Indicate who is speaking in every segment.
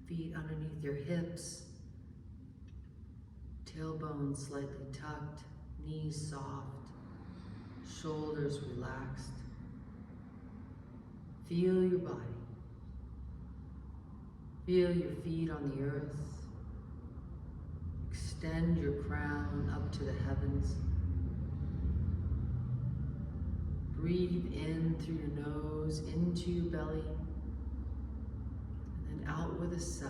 Speaker 1: Feet underneath your hips, tailbone slightly tucked, knees soft, shoulders relaxed. Feel your body. Feel your feet on the earth. Extend your crown up to the heavens. Breathe in through your nose, into your belly, and then out with a sigh.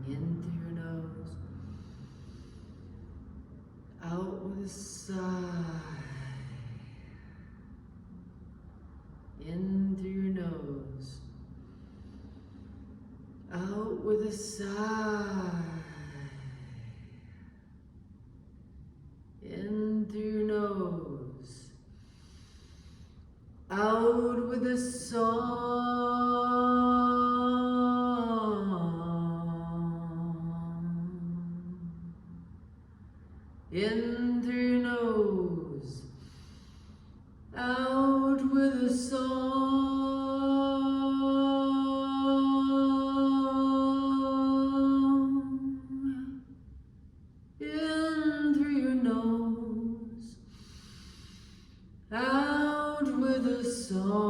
Speaker 1: Breathing in through your nose, out with a sigh. In through your nose, out with a sigh. In through your nose, out with a song. In through your nose, out with a song. In through your nose, out with a song.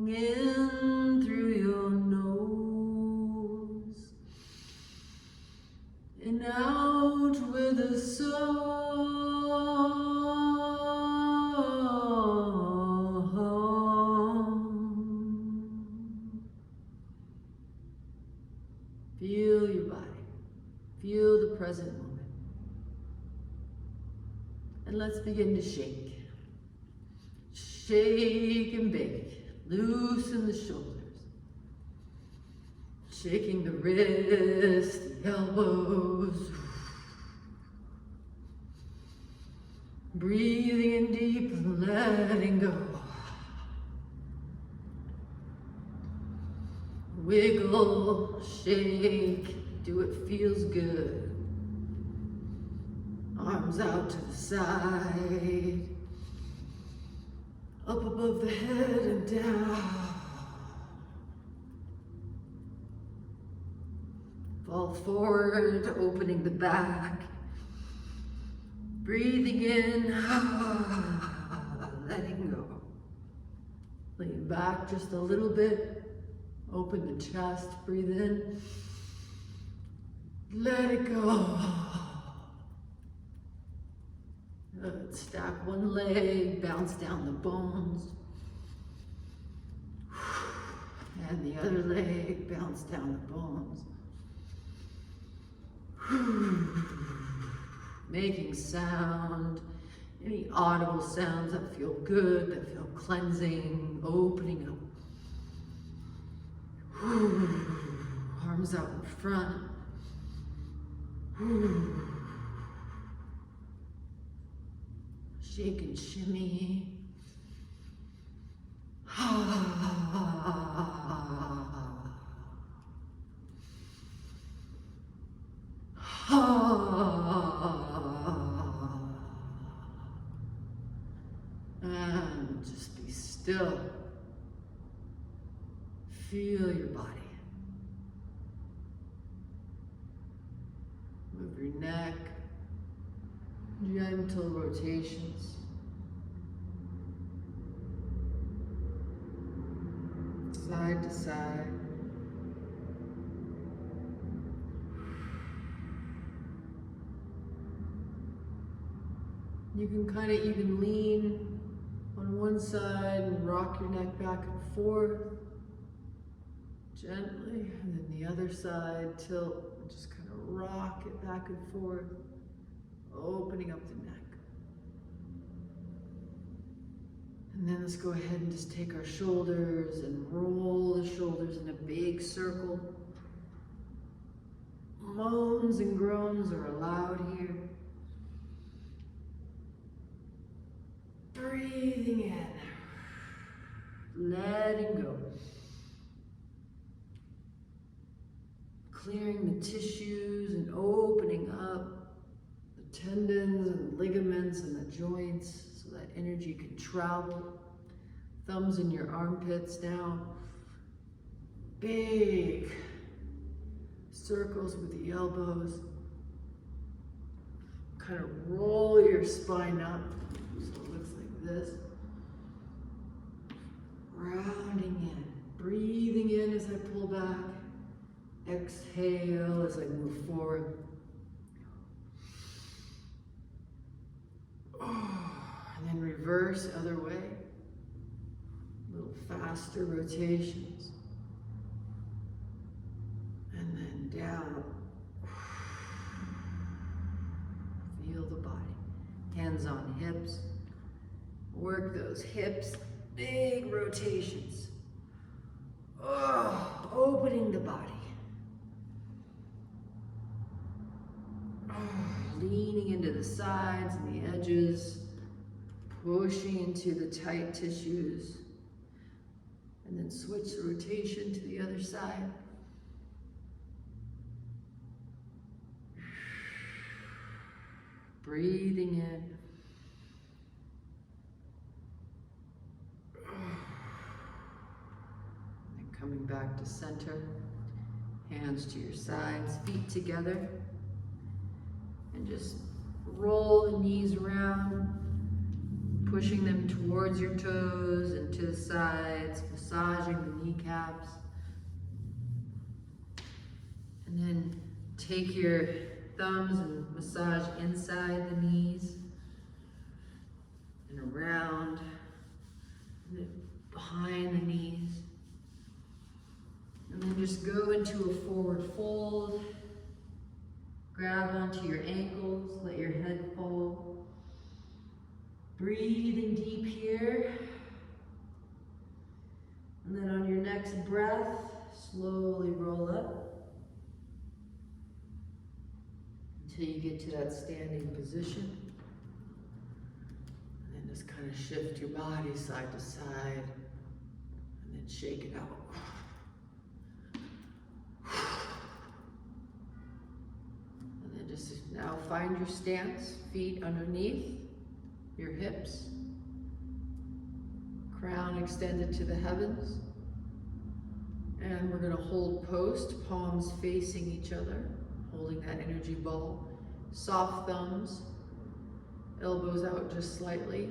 Speaker 1: In through your nose, and out with a song. Feel your body. Feel the present moment. And let's begin to shake. Shake and bake. Loosen the shoulders. Shaking the wrists, the elbows. Breathing in deep and letting go. Wiggle, shake, do what feels good. Arms out to the side. Up above the head and down. Fall forward, opening the back. Breathing in, letting go. Lean back just a little bit. Open the chest, breathe in. Let it go. Good. Stack one leg, bounce down the bones. And the other leg, bounce down the bones. Making sound, any audible sounds that feel good, that feel cleansing, opening up. Arms out in front. Shake and shimmy. And just be still. Feel your body. Move your neck. Gentle rotations. Side to side. You can kind of even lean on one side and rock your neck back and forth gently, and then the other side, tilt, and just kind of rock it back and forth, opening up the neck. And then let's go ahead and just take our shoulders and roll the shoulders in a big circle. Moans and groans are allowed here. Breathing in, letting go. Clearing the tissues and opening up the tendons and ligaments and the joints so that energy can travel. Thumbs in your armpits now. Big circles with the elbows. Kind of roll your spine up so it looks like this. Rounding in, breathing in as I pull back. Exhale as I move forward. And then reverse other way. A little faster rotations. And then down. Feel the body. Hands on hips. Work those hips. Big rotations. Opening the body. Leaning into the sides and the edges. Pushing into the tight tissues. And then switch the rotation to the other side. Breathing in. And coming back to center. Hands to your sides, feet together. And just roll the knees around. Pushing them towards your toes and to the sides, massaging the kneecaps. And then take your thumbs and massage inside the knees and around, and then behind the knees. And then just go into a forward fold. Grab onto your ankles, let your head fall. Breathing deep here. And then on your next breath, slowly roll up until you get to that standing position. And then just kind of shift your body side to side and then shake it out. And then just now find your stance, feet underneath your hips, crown extended to the heavens. And we're gonna hold post, palms facing each other, holding that energy ball. Soft thumbs, elbows out just slightly.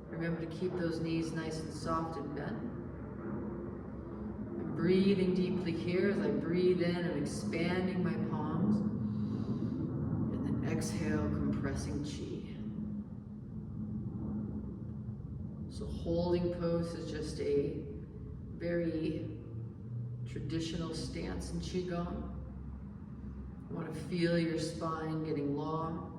Speaker 1: Remember to keep those knees nice and soft and bent. I'm breathing deeply here. As I breathe in, I'm expanding my palms. And then exhale, compressing chi. So holding pose is just a very traditional stance in Qigong. You want to feel your spine getting long.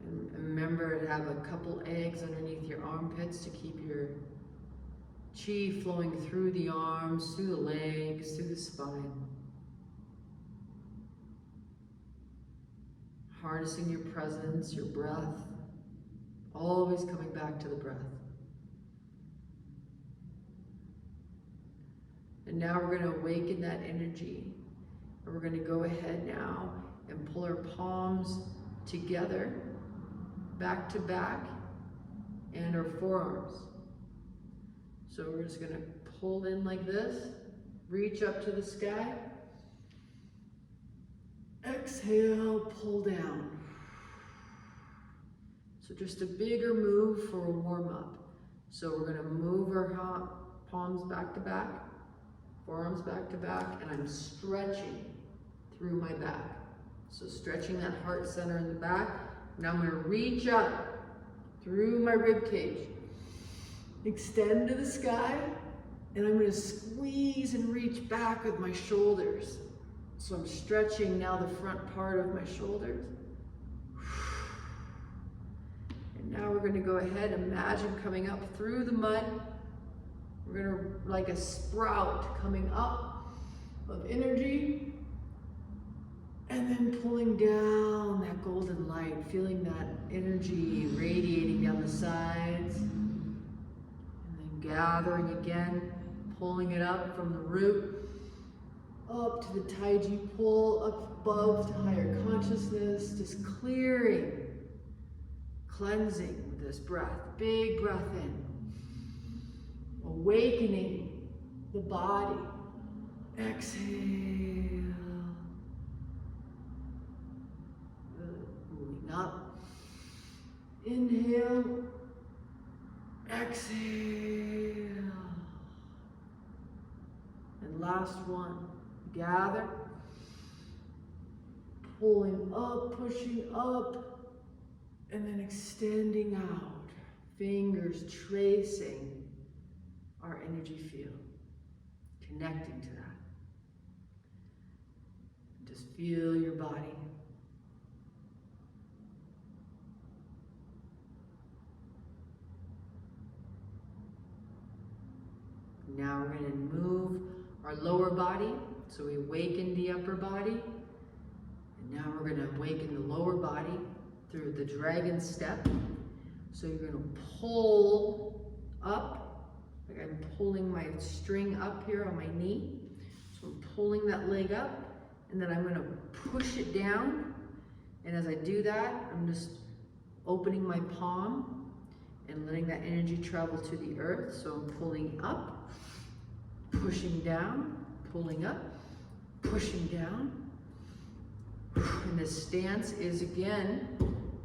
Speaker 1: And remember to have a couple eggs underneath your armpits to keep your chi flowing through the arms, through the legs, through the spine. Harnessing your presence, your breath. Always coming back to the breath. And now we're going to awaken that energy. And we're going to go ahead now and pull our palms together, back to back, and our forearms. So we're just going to pull in like this, reach up to the sky. Exhale, pull down. So just a bigger move for a warm-up. So we're gonna move our palms back to back, forearms back to back, and I'm stretching through my back. So stretching that heart center in the back. Now I'm gonna reach up through my rib cage, extend to the sky, and I'm gonna squeeze and reach back with my shoulders. So I'm stretching now the front part of my shoulders. Now we're going to go ahead, imagine coming up through the mud. We're going to, like a sprout coming up of energy, and then pulling down that golden light, feeling that energy radiating down the sides, and then gathering again, pulling it up from the root, up to the Taiji pull, up above to higher consciousness, just clearing cleansing with this breath. Big breath in. Awakening the body. Exhale. Good. Moving up. Inhale. Exhale. And last one. Gather. Pulling up, pushing up, and then extending out. Fingers tracing our energy field, connecting to that. Just feel your body. Now we're going to move our lower body. So we awaken the upper body. And now we're going to awaken the lower body through the dragon step. So you're going to pull up, like I'm pulling my string up here on my knee. So I'm pulling that leg up, and then I'm going to push it down. And as I do that, I'm just opening my palm and letting that energy travel to the earth. So I'm pulling up, pushing down, pulling up, pushing down. And this stance is again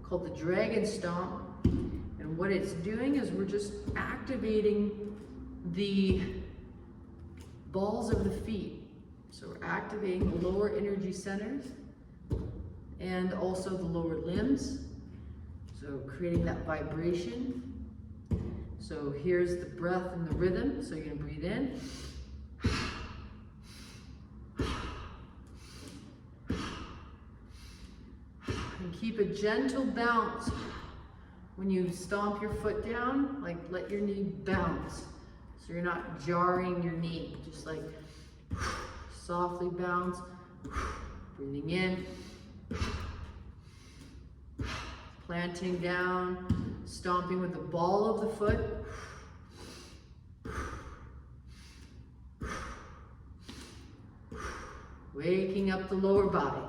Speaker 1: called the dragon stomp. And what it's doing is we're just activating the balls of the feet. So we're activating the lower energy centers and also the lower limbs. So creating that vibration. So here's the breath and the rhythm. So you're gonna breathe in. And keep a gentle bounce when you stomp your foot down, like let your knee bounce. So you're not jarring your knee, just like softly bounce, breathing in, planting down, stomping with the ball of the foot. Waking up the lower body.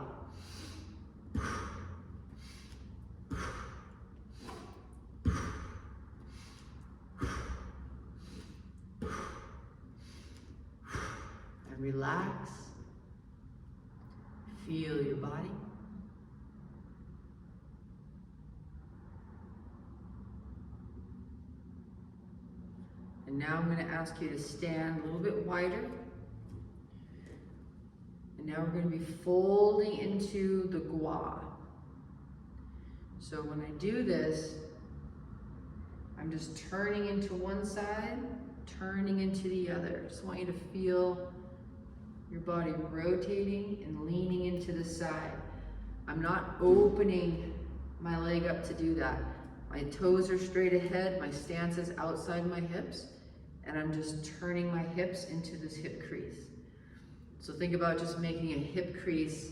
Speaker 1: And relax. Feel your body. And now I'm going to ask you to stand a little bit wider. And now we're going to be folding into the gua. So when I do this, I'm just turning into one side, turning into the other. Just want you to feel your body rotating and leaning into the side. I'm not opening my leg up to do that. My toes are straight ahead, my stance is outside my hips, and I'm just turning my hips into this hip crease. So think about just making a hip crease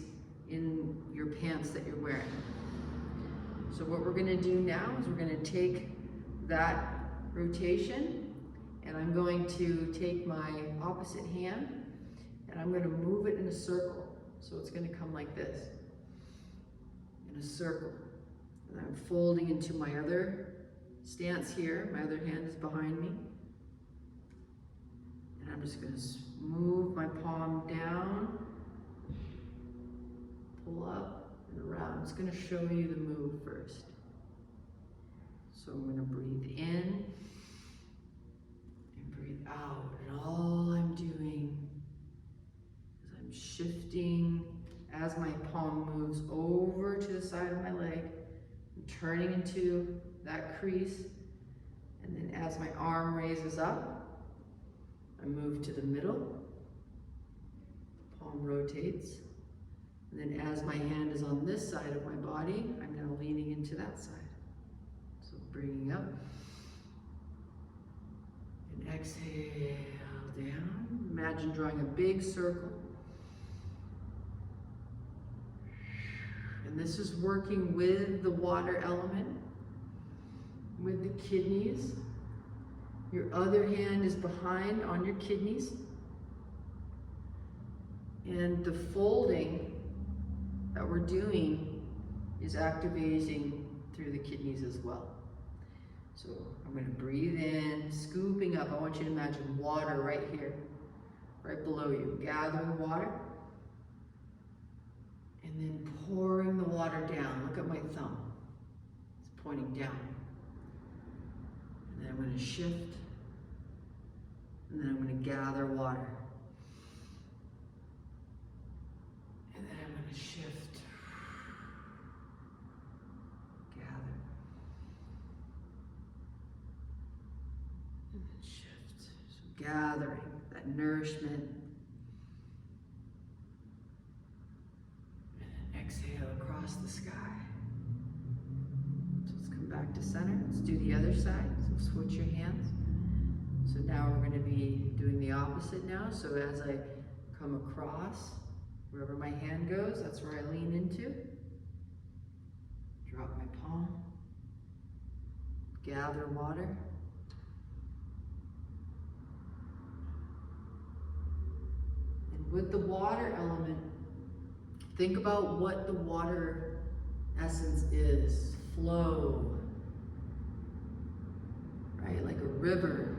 Speaker 1: in your pants that you're wearing. So what we're gonna do now is we're gonna take that rotation, and I'm going to take my opposite hand and I'm gonna move it in a circle. So it's gonna come like this, in a circle. And I'm folding into my other stance here. My other hand is behind me. And I'm just gonna move my palm down, pull up and around. I'm just gonna show you the move first. So I'm gonna breathe in and breathe out. And all I'm doing is I'm shifting as my palm moves over to the side of my leg. I'm turning into that crease. And then as my arm raises up, I move to the middle, palm rotates, and then as my hand is on this side of my body, I'm now leaning into that side. So bringing up, and exhale down. Imagine drawing a big circle. And this is working with the water element, with the kidneys. Your other hand is behind on your kidneys. And the folding that we're doing is activating through the kidneys as well. So I'm going to breathe in, scooping up. I want you to imagine water right here, right below you. Gathering water. And then pouring the water down. Look at my thumb. It's pointing down. And then I'm going to shift. And then I'm going to gather water. And then I'm going to shift. Gather. And then shift. So gathering that nourishment. Exhale across the sky. So let's come back to center. Let's do the other side. So switch your hands. So now we're going to be doing the opposite now. So as I come across, wherever my hand goes, that's where I lean into. Drop my palm. Gather water. And with the water element, think about what the water essence is. Flow. Right? Like a river.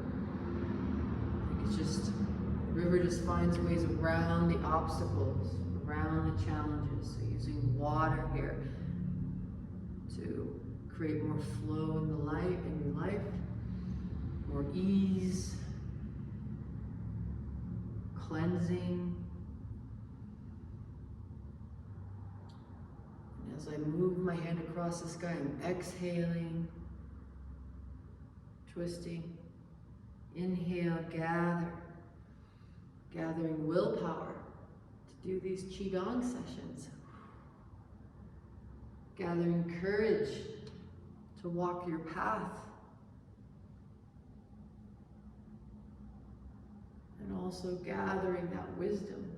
Speaker 1: Like it's just, the river just finds ways around the obstacles, around the challenges. So using water here to create more flow in the light, in your life, more ease, cleansing. As I move my hand across the sky, I'm exhaling, twisting. Inhale, gather. Gathering willpower to do these Qigong sessions. Gathering courage to walk your path. And also gathering that wisdom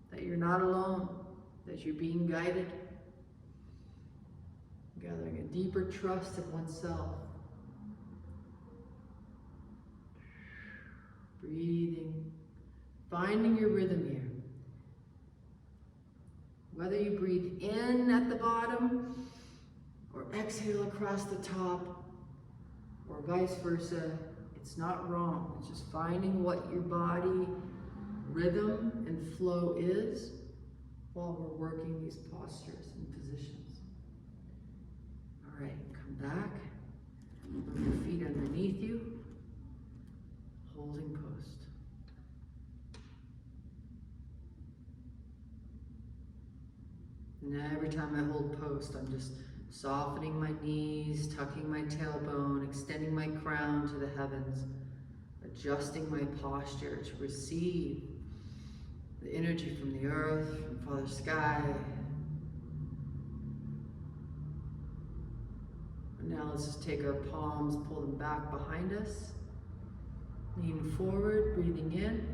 Speaker 1: that you're not alone, that you're being guided. Gathering a deeper trust in oneself. Breathing, finding your rhythm here. Whether you breathe in at the bottom or exhale across the top or vice versa, it's not wrong. It's just finding what your body rhythm and flow is while we're working these postures and positions. All right, come back. Move your feet underneath you. Holding post. And every time I hold post, I'm just softening my knees, tucking my tailbone, extending my crown to the heavens, adjusting my posture to receive the energy from the earth, from Father Sky. And now let's just take our palms, pull them back behind us. Lean forward, breathing in.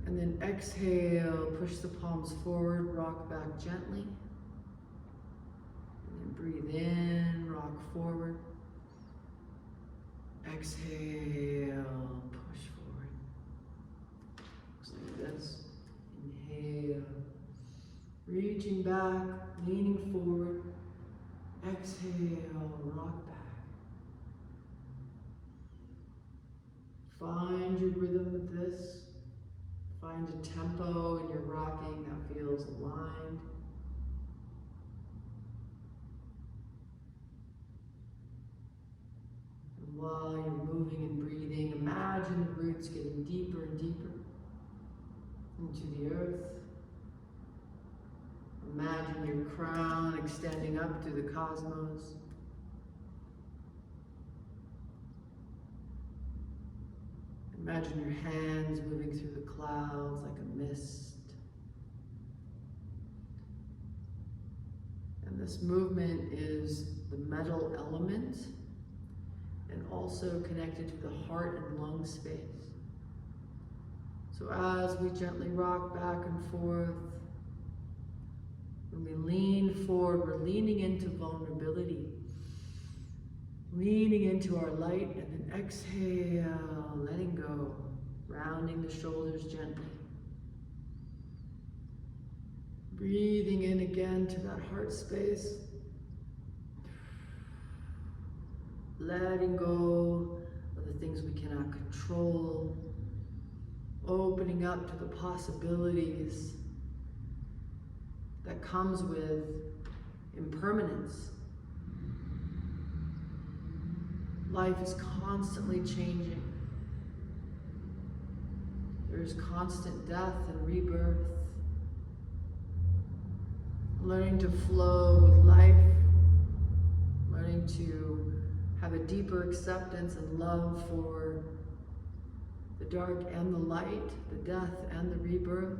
Speaker 1: And then exhale, push the palms forward, rock back gently. And then breathe in, rock forward. Exhale, push forward. Just like this. Inhale. Reaching back, leaning forward. Exhale, rock back. Find your rhythm with this. Find a tempo in your rocking that feels aligned. And while you're moving and breathing, imagine the roots getting deeper and deeper into the earth. Imagine your crown extending up through the cosmos. Imagine your hands moving through the clouds like a mist. And this movement is the metal element and also connected to the heart and lung space. So as we gently rock back and forth, when we lean forward, we're leaning into vulnerability. Leaning into our light, and then exhale, letting go, rounding the shoulders gently. Breathing in again to that heart space, letting go of the things we cannot control, opening up to the possibilities that comes with impermanence. Life is constantly changing. There's constant death and rebirth. Learning to flow with life, learning to have a deeper acceptance and love for the dark and the light, the death and the rebirth.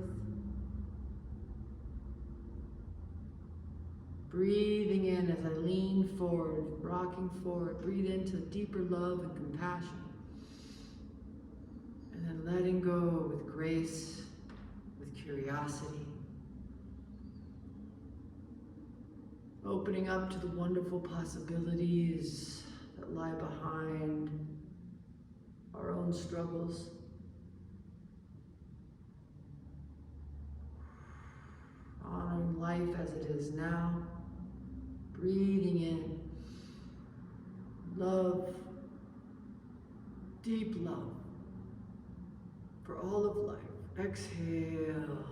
Speaker 1: Breathing in as I lean forward, rocking forward. Breathe into deeper love and compassion. And then letting go with grace, with curiosity. Opening up to the wonderful possibilities that lie behind our own struggles. Honoring life as it is now. Breathing in love, deep love for all of life. Exhale.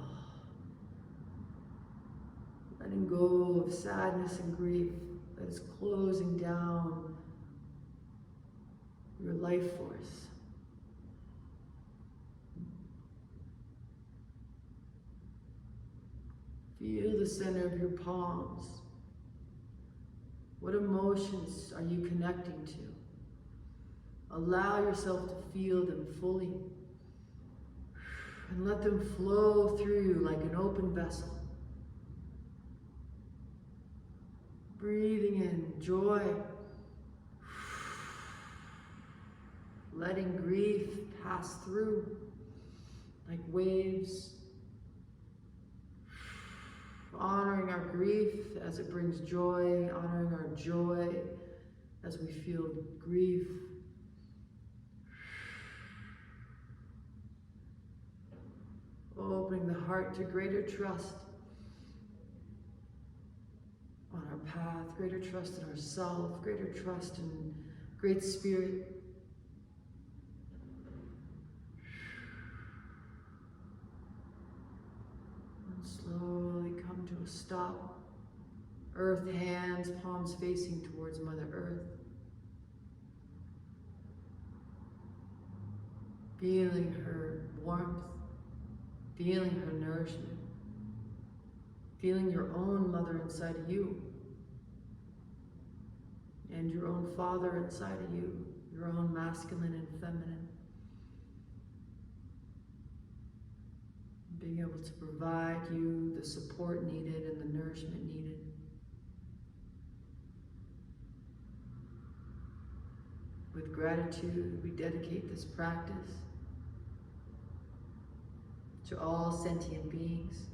Speaker 1: Letting go of sadness and grief that is closing down your life force. Feel the center of your palms. What emotions are you connecting to? Allow yourself to feel them fully and let them flow through you like an open vessel. Breathing in joy, letting grief pass through like waves, honoring our grief as it brings joy, honoring our joy as we feel grief. Opening the heart to greater trust on our path, greater trust in ourselves, greater trust in Great Spirit. And slowly come to a stop. Earth hands, palms facing towards Mother Earth. Feeling her warmth, feeling her nourishment, feeling your own mother inside of you, and your own father inside of you, your own masculine and feminine. Being able to provide you the support needed and the nourishment needed. With gratitude, we dedicate this practice to all sentient beings,